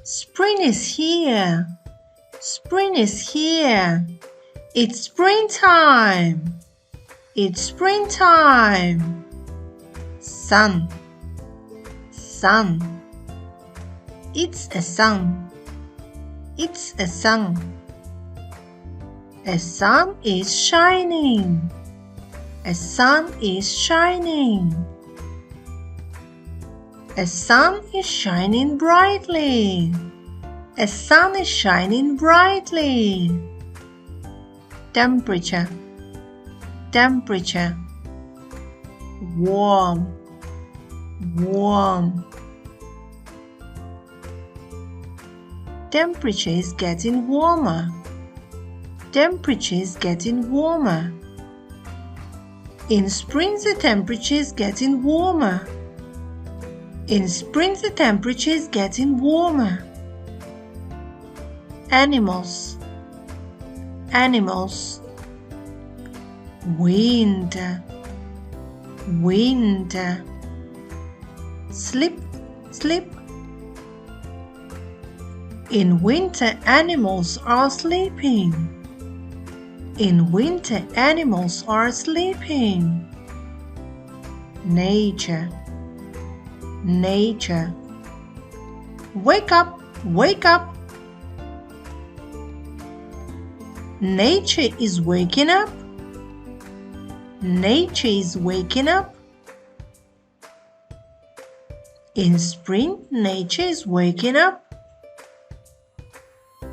Spring is here. Spring is here. It's springtime. It's springtime. Sun. Sun. It's a sun. It's a sun. A sun is shining. A sun is shining. A sun is shining brightly. A sun is shining brightly. Temperature. Temperature. Warm. Warm. Temperature is getting warmer. Temperature is getting warmer. In spring, the temperature is getting warmer. In spring, the temperature is getting warmer. Animals. Animals. Wind. Wind. Sleep. Sleep. In winter, animals are sleeping. In winter, animals are sleeping. Nature. Nature. Wake up, wake up. Nature is waking up. Nature is waking up. In spring, nature is waking up.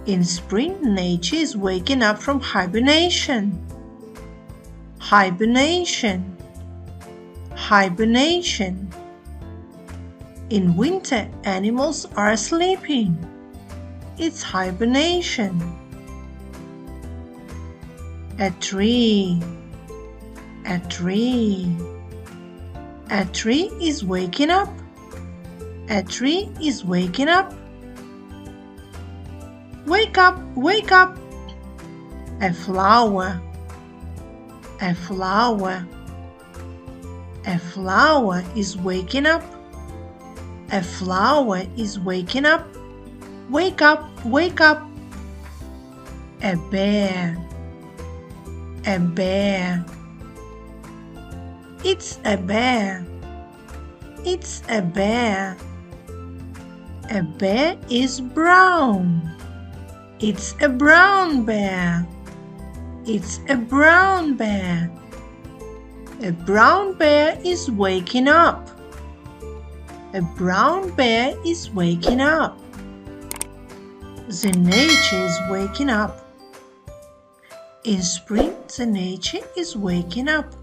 In spring, nature is waking up from hibernation. Hibernation. Hibernation. In winter, animals are sleeping. It's hibernation. A tree. A tree. A tree is waking up. A tree is waking up. Wake up, wake up. A flower. A flower. A flower is waking up. A flower is waking up. Wake up, wake up. A bear. A bear. It's a bear. It's a bear. A bear is brown. It's a brown bear. It's a brown bear. A brown bear is waking up. A brown bear is waking up. The nature is waking up. In spring, the nature is waking up.